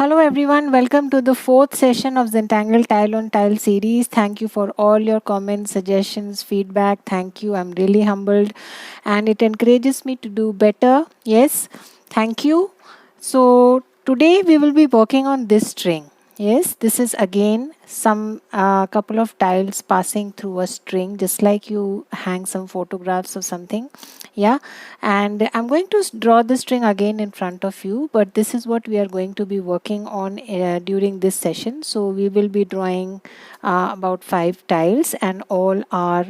Hello everyone, welcome to the fourth session of Zentangle Tile on Tile series. Thank you for all your comments, suggestions, feedback. Thank you. I'm really humbled and it encourages me to do better. Yes, thank you. So today we will be working on this string. Yes, this is again some couple of tiles passing through a string, just like you hang some photographs or something. Yeah, and I'm going to draw the string again in front of you, but this is what we are going to be working on during this session. So we will be drawing about 5 tiles, and all are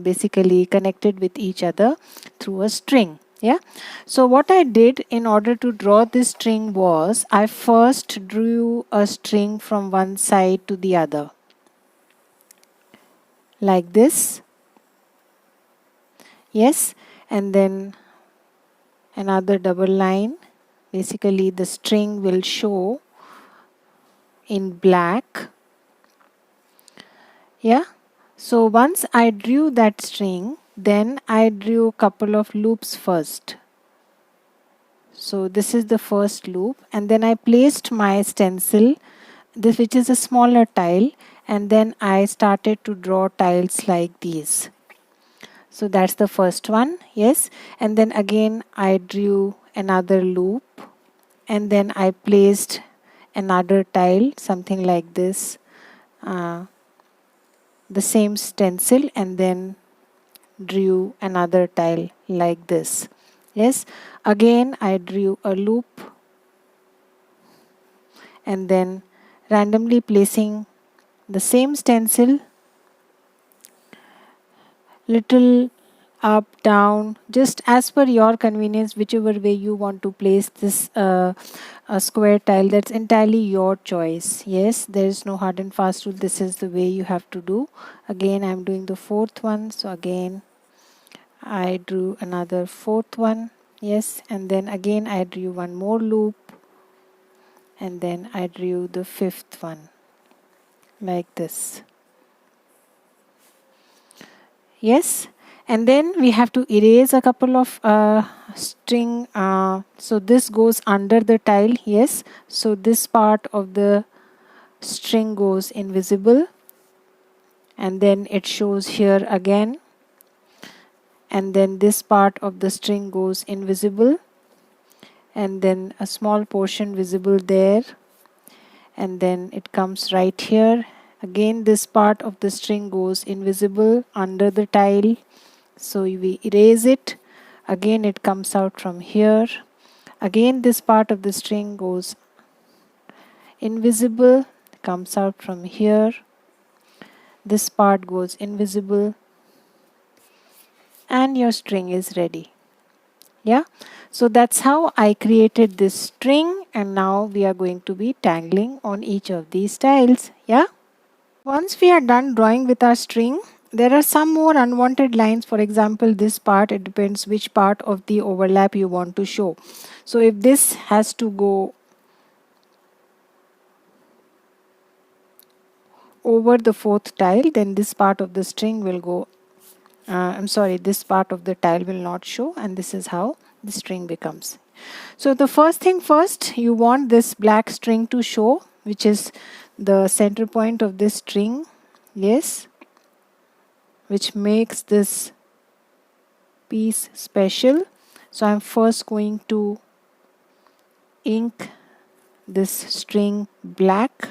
basically connected with each other through a string. Yeah, so what I did in order to draw this string was I first drew a string from one side to the other like this. Yes, and then another double line. Basically the string will show in black. Yeah, so once I drew that string, then I drew a couple of loops first. So this is the first loop, and then I placed my stencil, this which is a smaller tile, and then I started to draw tiles like these. So that's the first one. Yes, and then again I drew another loop, and then I placed another tile, something like this, the same stencil, and then drew another tile like this. Yes, again I drew a loop, and then randomly placing the same stencil, little up, down, just as per your convenience, whichever way you want to place this a square tile, that's entirely your choice. Yes, there is no hard and fast rule. This is the way you have to do. Again I'm doing the fourth one, so again I drew another fourth one. Yes, and then again I drew one more loop, and then I drew the fifth one like this. Yes, and then we have to erase a couple of string, so this goes under the tile. Yes, so this part of the string goes invisible, and then it shows here again, and then this part of the string goes invisible, and then a small portion visible there, and then it comes right here. Again this part of the string goes invisible under the tile, so we erase it. Again it comes out from here. Again this part of the string goes invisible, comes out from here. This part goes invisible, and your string is ready. Yeah, so that's how I created this string, and now we are going to be tangling on each of these tiles. Yeah, once we are done drawing with our string, there are some more unwanted lines. For example, this part, it depends which part of the overlap you want to show. So if this has to go over the fourth tile, then this part of the string will go, this part of the tile will not show, and this is how the string becomes. So the first thing first, you want this black string to show, which is the center point of this string. Yes, which makes this piece special. So I'm first going to ink this string black.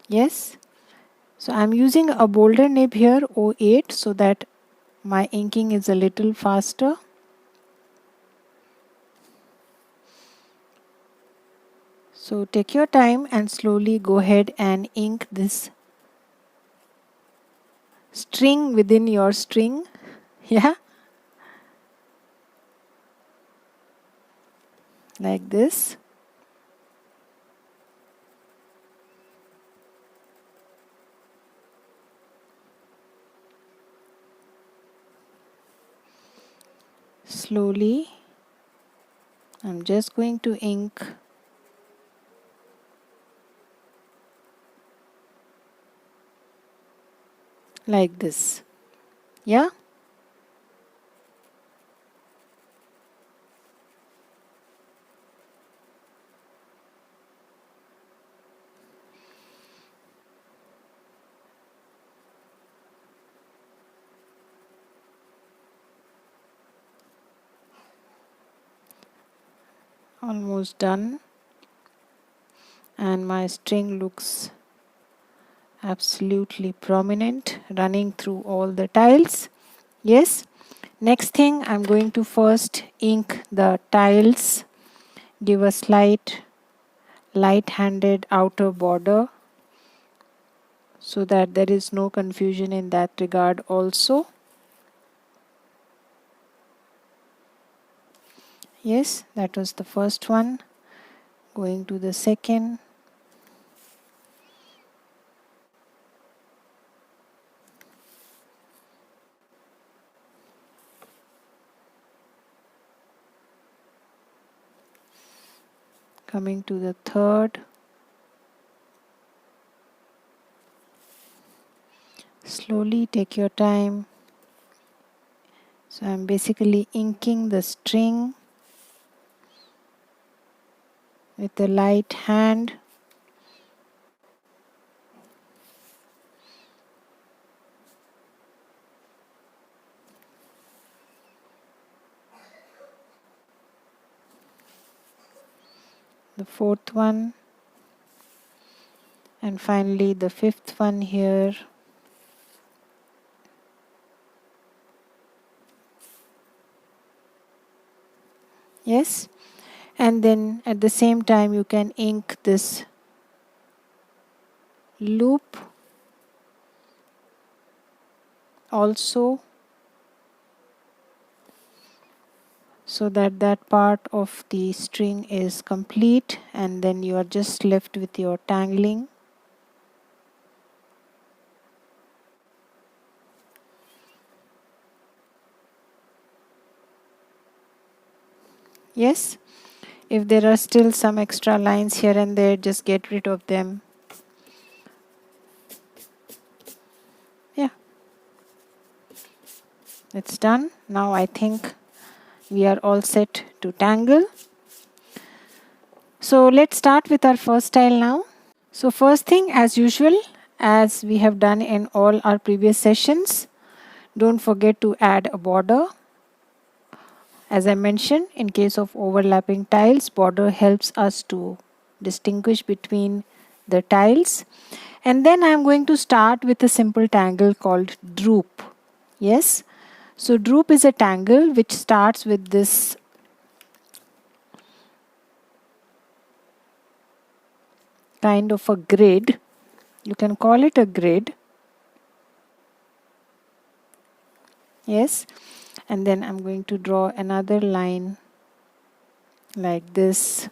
Yes, so I'm using a bolder nib here, 08, so that my inking is a little faster. So take your time and slowly go ahead and ink this string within your string. Yeah, like this. Slowly, I'm just going to ink like this. Yeah. Almost done. And my string looks absolutely prominent, running through all the tiles. Yes. Next thing, I'm going to first ink the tiles, give a slight light-handed outer border so that there is no confusion in that regard also. Yes, that was the first one. Going to the second. Coming to the third. Slowly take your time. So I'm basically inking the string with a light hand. The fourth one. And finally the fifth one here. Yes. And then at the same time you can ink this loop also, so that that part of the string is complete, and then you are just left with your tangling. Yes, if there are still some extra lines here and there, just get rid of them. Yeah, it's done. Now I think we are all set to tangle. So let's start with our first style now. So first thing, as usual, as we have done in all our previous sessions, don't forget to add a border. As I mentioned, in case of overlapping tiles, border helps us to distinguish between the tiles. And then I'm going to start with a simple tangle called Droop. Yes, so Droop is a tangle which starts with this kind of a grid. You can call it a grid. Yes, and then I'm going to draw another line like this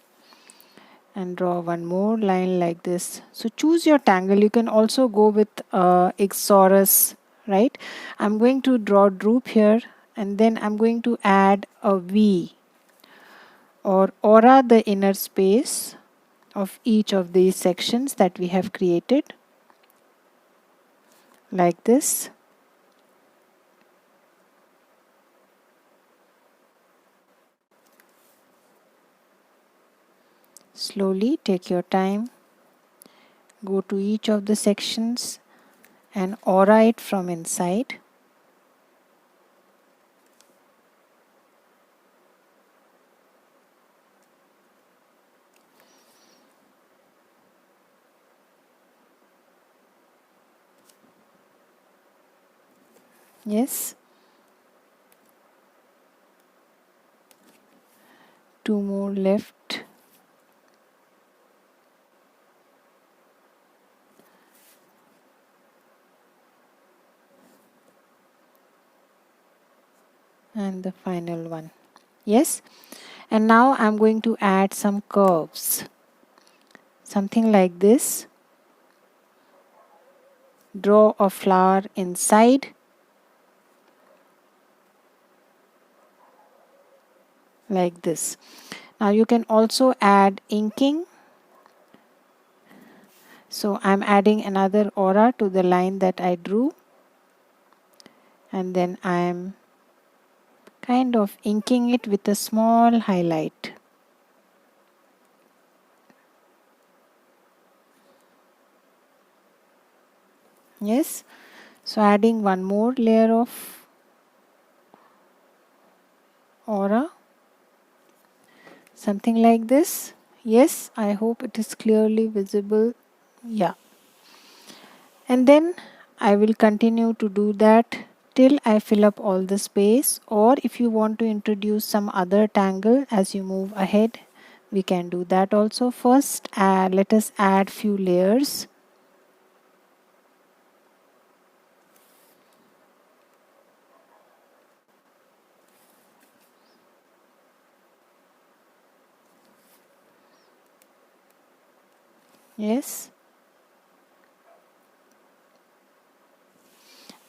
and draw one more line like this. So choose your tangle. You can also go with Ixorus, right? I'm going to draw Droop here, and then I'm going to add a V or aura, the inner space of each of these sections that we have created like this. Slowly take your time, go to each of the sections and aura it from inside. Yes. Two more left. And the final one. Yes. And now I'm going to add some curves. Something like this. Draw a flower inside. Like this. Now you can also add inking. So I'm adding another aura to the line that I drew. and then I am kind of inking it with a small highlight. Yes, so adding one more layer of aura, something like this. Yes, I hope it is clearly visible. Yeah, and then I will continue to do that till I fill up all the space, or if you want to introduce some other tangle as you move ahead, we can do that also. First, let us add few layers. Yes.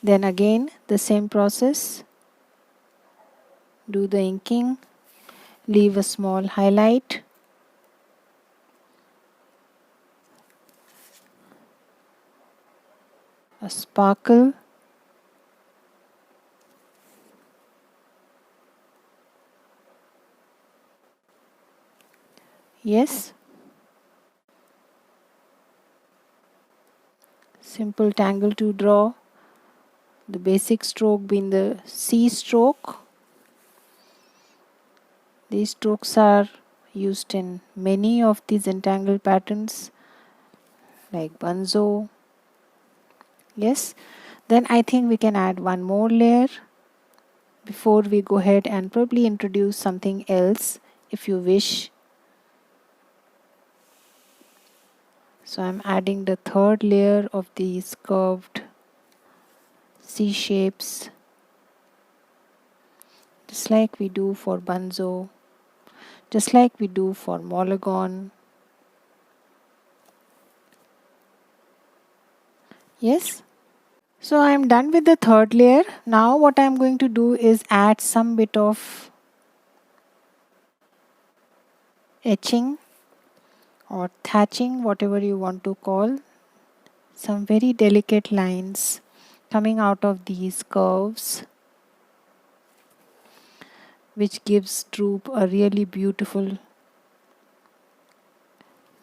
Then again the same process. Do the inking, leave a small highlight, a sparkle. Yes. Simple tangle to draw. The basic stroke being the C stroke. These strokes are used in many of these Zentangle patterns like Banzo. Yes. Then I think we can add one more layer before we go ahead and probably introduce something else if you wish. So I'm adding the third layer of these curved C shapes, just like we do for Banzo, just like we do for Polygon. Yes. So I'm done with the third layer. Now what I'm going to do is add some bit of etching or thatching, whatever you want to call, some very delicate lines coming out of these curves, which gives Droop a really beautiful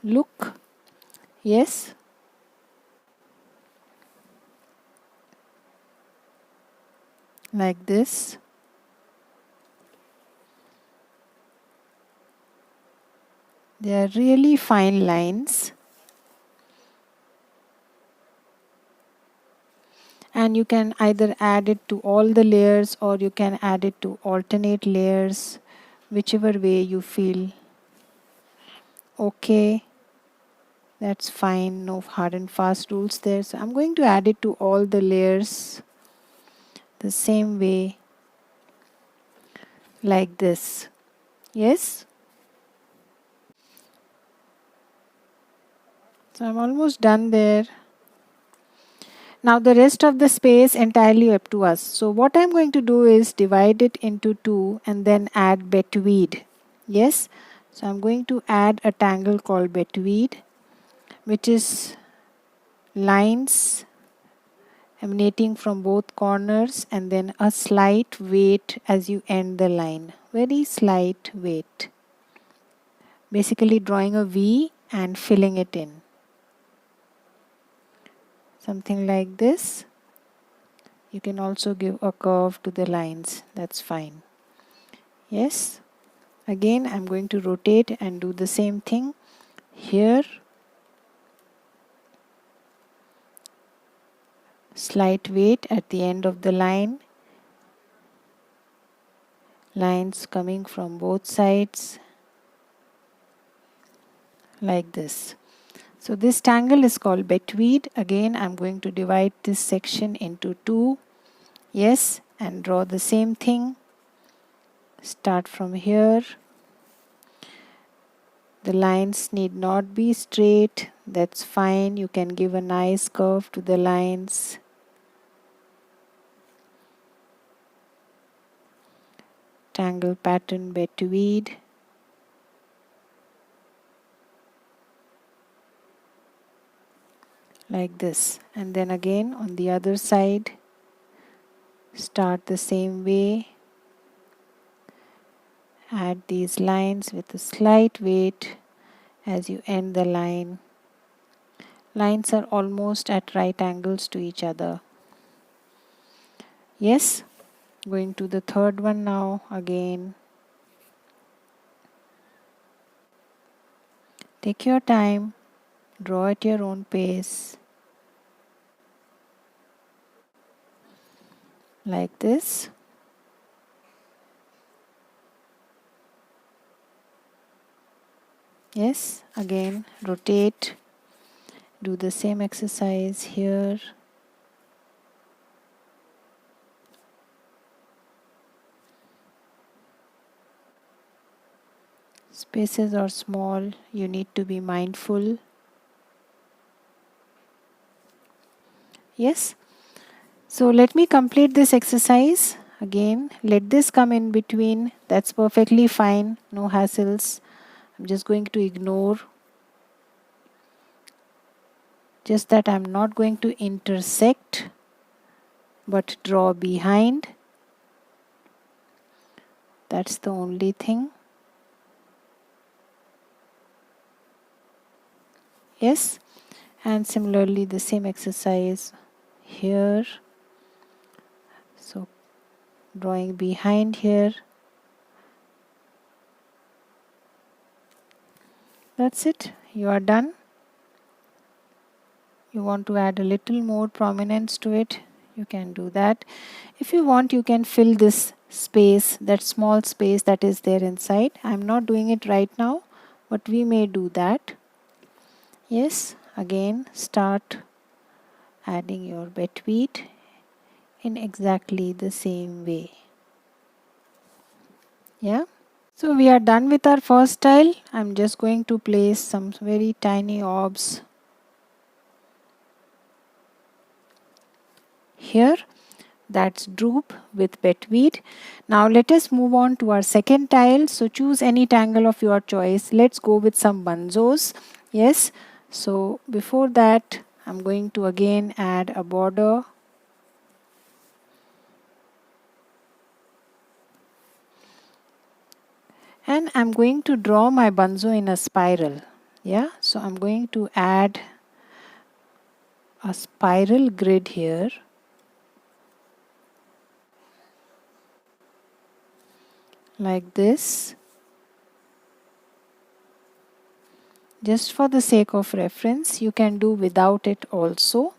look. Yes. Like this. They are really fine lines. And you can either add it to all the layers or you can add it to alternate layers, whichever way you feel okay. That's fine, no hard and fast rules there. So I'm going to add it to all the layers the same way, like this. Yes. So I'm almost done there. Now the rest of the space entirely up to us. So what I'm going to do is divide it into two and then add Betweed. Yes. So I'm going to add a tangle called Betweed, which is lines emanating from both corners and then a slight weight as you end the line. Very slight weight. Basically drawing a V and filling it in. Something like this. You can also give a curve to the lines. That's fine. Yes. Again, I'm going to rotate and do the same thing here. Slight weight at the end of the line. Lines coming from both sides like this. So this tangle is called Betweed. Again, I'm going to divide this section into two. Yes, and draw the same thing. Start from here. The lines need not be straight. That's fine. You can give a nice curve to the lines. Tangle pattern Betweed. Like this. And then again on the other side. Start the same way. Add these lines with a slight weight as you end the line. Lines are almost at right angles to each other. Yes, going to the third one now again. Take your time, draw at your own pace. Like this. Yes, again rotate. Do the same exercise here. Spaces are small, you need to be mindful. Yes, so let me complete this exercise again. Let this come in between. That's perfectly fine, no hassles. I'm just going to ignore. Just that I'm not going to intersect but draw behind. That's the only thing. Yes, and similarly the same exercise here. So drawing behind here. That's it, you are done. You want to add a little more prominence to it, you can do that. If you want, you can fill this space, that small space that is there inside. I'm not doing it right now, but we may do that. Yes, again start adding your betweed in exactly the same way. Yeah. So we are done with our first tile. I'm just going to place some very tiny orbs here. That's Droop with Betweed. Now let us move on to our second tile. So choose any tangle of your choice. Let's go with some Banzos. Yes. So before that, I'm going to again add a border. And I'm going to draw my Banzo in a spiral. Yeah. So I'm going to add a spiral grid here. Like this. Just for the sake of reference, you can do without it also,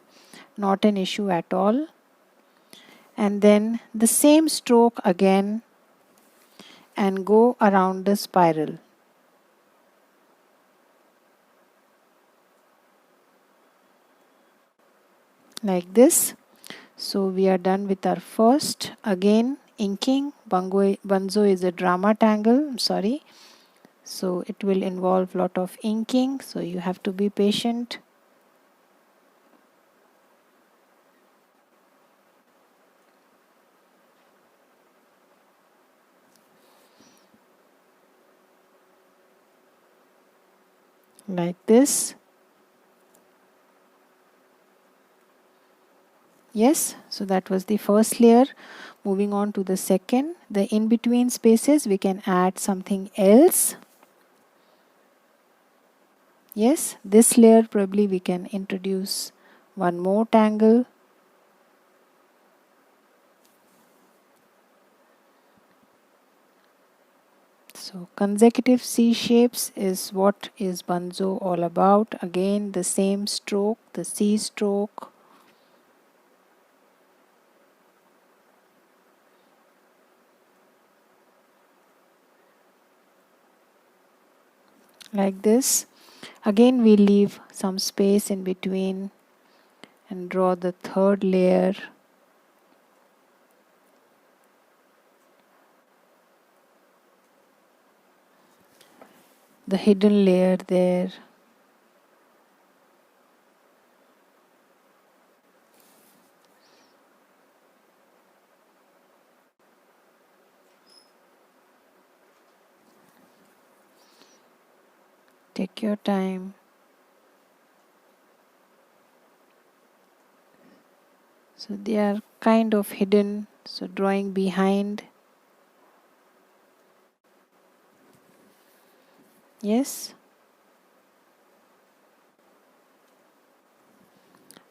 not an issue at all. And then the same stroke again and go around the spiral. Like this. So we are done with our first. Again, inking. Banzo is a drama tangle, I'm sorry. So it will involve lot of inking, so you have to be patient. Like this. Yes, so that was the first layer. Moving on to the second, the in-between spaces, we can add something else. Yes, this layer probably we can introduce one more tangle. So consecutive C shapes is what is Banzo all about. Again, the same stroke, the C stroke. Like this. Again, we leave some space in between and draw the third layer. The hidden layer there. Take your time. So they are kind of hidden, so drawing behind. Yes,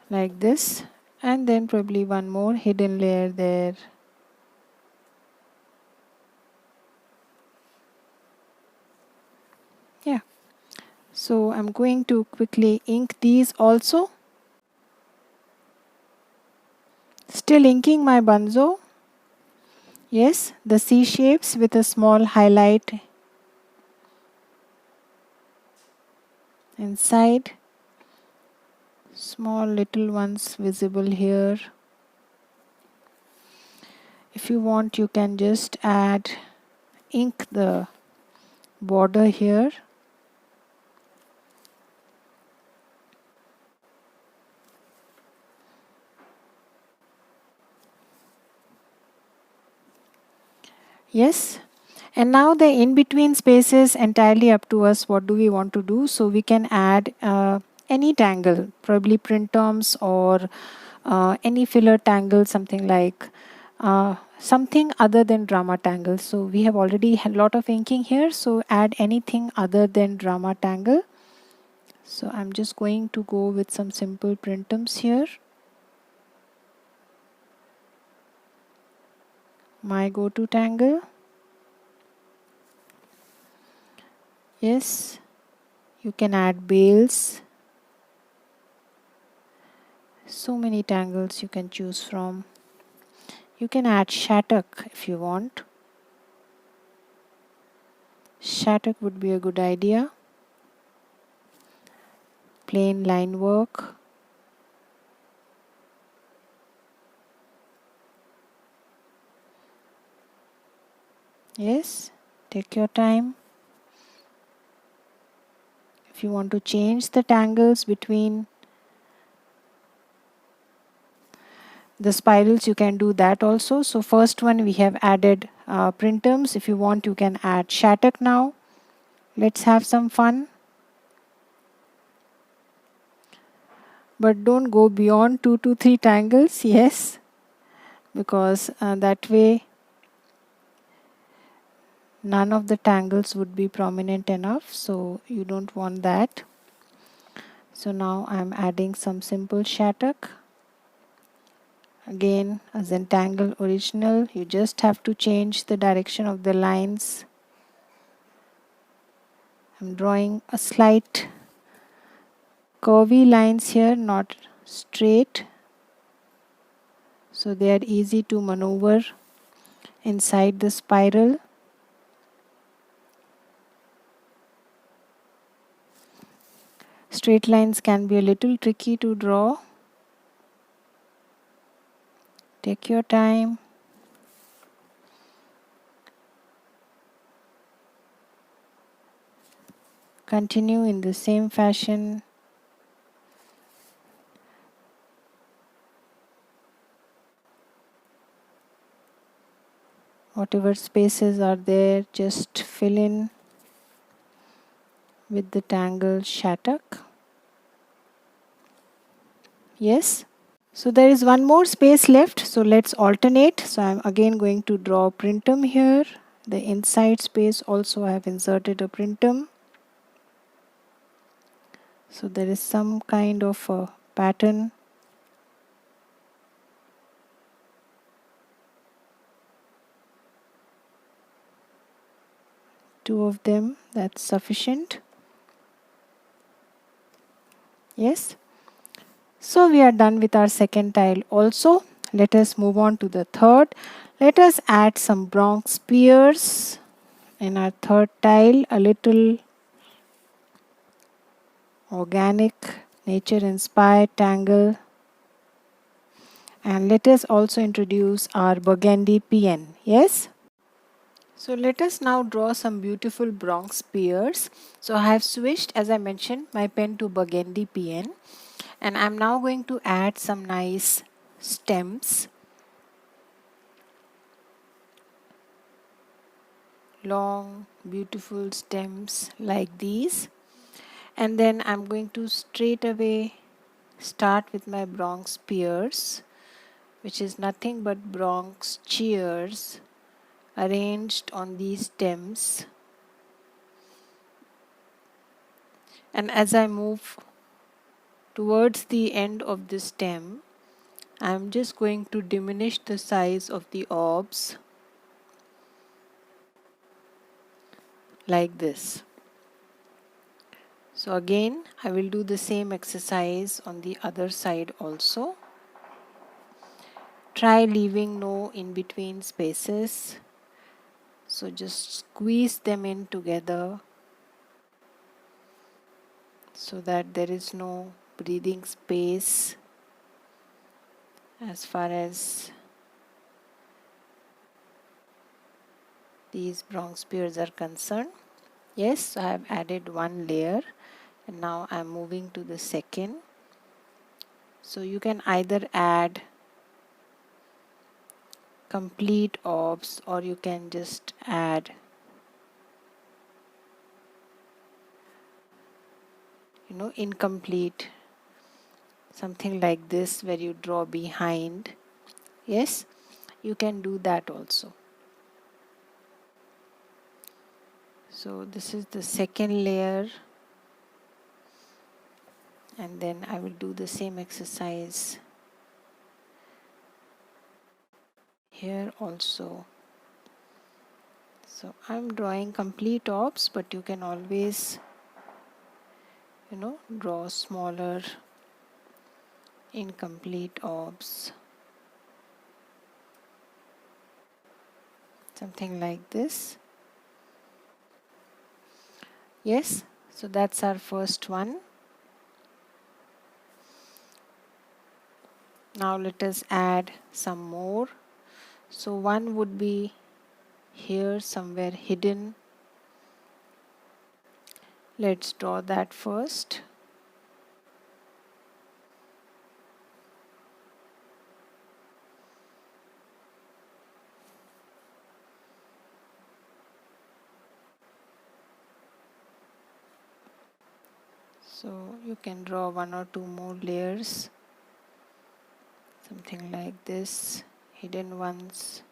like this, and then probably one more hidden layer there. Yeah, so I'm going to quickly ink these also. Still inking my Banzo. Yes, the C shapes with a small highlight inside, small little ones visible here. If you want, you can just ink the border here. Yes, and now the in between spaces entirely up to us. What do we want to do? So we can add any tangle, probably print terms or any filler tangle, something like something other than drama tangle. So we have already had a lot of inking here, so add anything other than drama tangle. So I'm just going to go with some simple print terms here. My go-to tangle. Yes, you can add bales. So many tangles you can choose from. You can add shattuck if you want. Shattuck would be a good idea. Plain line work. Yes, take your time. If you want to change the tangles between the spirals, you can do that also. So first one we have added print terms. If you want, you can add shattuck now. Let's have some fun. But don't go beyond 2 to 3 tangles, yes, because that way none of the tangles would be prominent enough, so you don't want that. So now I'm adding some simple shattuck. Again, a Zentangle original. You just have to change the direction of the lines. I'm drawing a slight curvy lines here, not straight, so they are easy to maneuver inside the spiral. Straight lines can be a little tricky to draw. Take your time. Continue in the same fashion. Whatever spaces are there, just fill in with the tangled shattuck. Yes. So there is one more space left, so let's alternate. So I'm again going to draw printum here. The inside space also I have inserted a printum. So there is some kind of a pattern. Two of them, that's sufficient. Yes. So we are done with our second tile also. Let us move on to the third. Let us add some Bronx Spears in our third tile, a little organic, nature inspired tangle. And let us also introduce our burgundy PN. Yes? So let us now draw some beautiful Bronx Spears. So I have switched, as I mentioned, my pen to burgundy PN. And I'm now going to add some nice stems. Long, beautiful stems like these. And then I'm going to straight away start with my Bronx Spears which is nothing but Bronx Cheers arranged on these stems. And as I move towards the end of the stem, I'm just going to diminish the size of the orbs like this. So again, I will do the same exercise on the other side also. Try leaving no in between spaces. So just squeeze them in together so that there is no breathing space as far as these Bronx Spears are concerned. Yes, I have added one layer and now I am moving to the second. So you can either add complete orbs or you can just add incomplete, something like this where you draw behind. Yes, you can do that also. So this is the second layer, and then I will do the same exercise here also. So I'm drawing complete orbs, but you can always draw smaller incomplete orbs, something like this. Yes, so that's our first one. Now let us add some more. So one would be here somewhere hidden. Let's draw that first. So you can draw one or two more layers, something like this, hidden ones.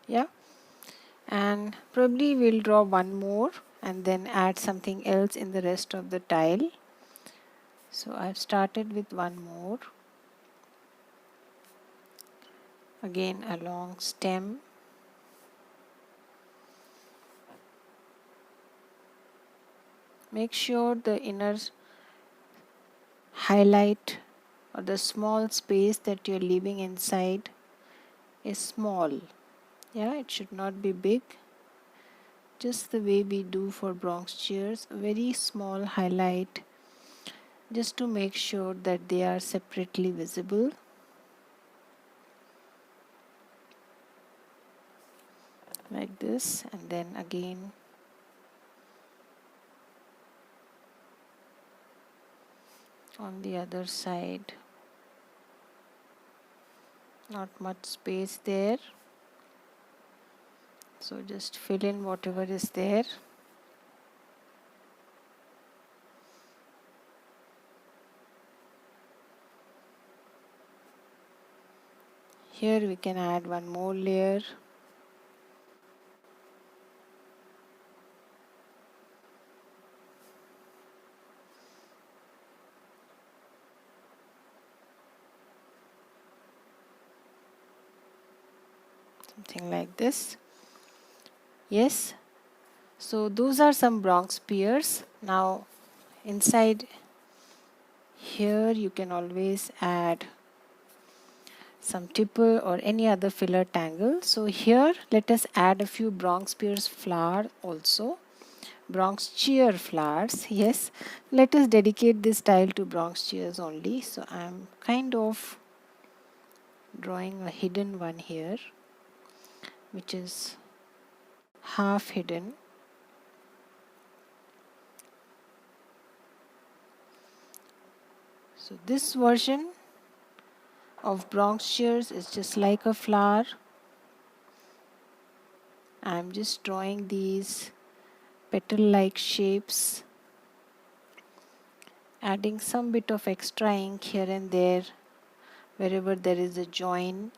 Yeah, and probably we'll draw one more and then add something else in the rest of the tile. So I've started with one more. Again a long stem. Make sure the inner highlight or the small space that you're leaving inside is small. Yeah, it should not be big. Just the way we do for Bronx Cheers, a very small highlight just to make sure that they are separately visible. Like this, and then again on the other side. Not much space there, so just fill in whatever is there. Here we can add one more layer. Something like this. Yes, so those are some Bronx Spears. Now inside here you can always add some tipple or any other filler tangle. So here let us add a few Bronx Spears flower also. Bronx Cheer flowers. Yes, let us dedicate this tile to Bronx Cheers only. So I am kind of drawing a hidden one here, which is half hidden. So this version of Bronx Cheers is just like a flower. I am just drawing these petal like shapes, adding some bit of extra ink here and there wherever there is a join.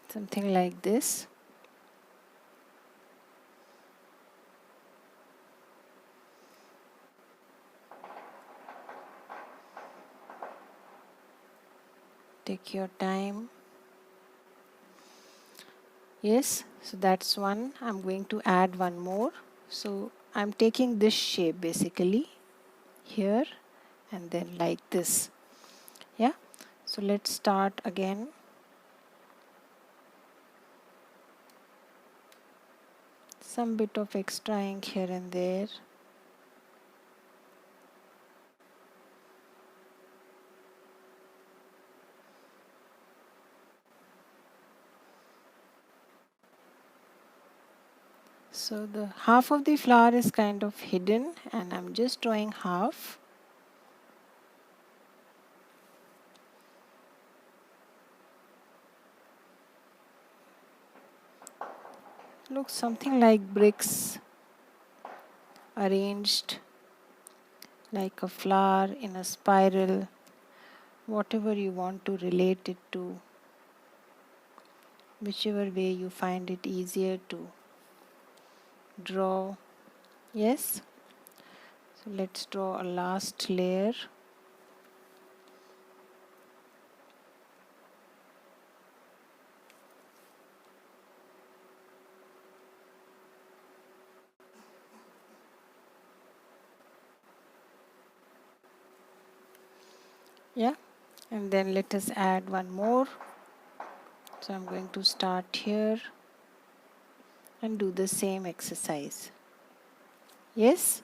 Something like this. Take your time. Yes, so that's one. I'm going to add one more. So I'm taking this shape basically here and then like this. Yeah, so let's start again. Some bit of extra ink here and there. So the half of the flower is kind of hidden and I'm just drawing half. Looks something like bricks arranged like a flower in a spiral, whatever you want to relate it to, whichever way you find it easier to draw. Yes, so let's draw a last layer. Yeah, and then let us add one more. So I'm going to start here and do the same exercise. Yes,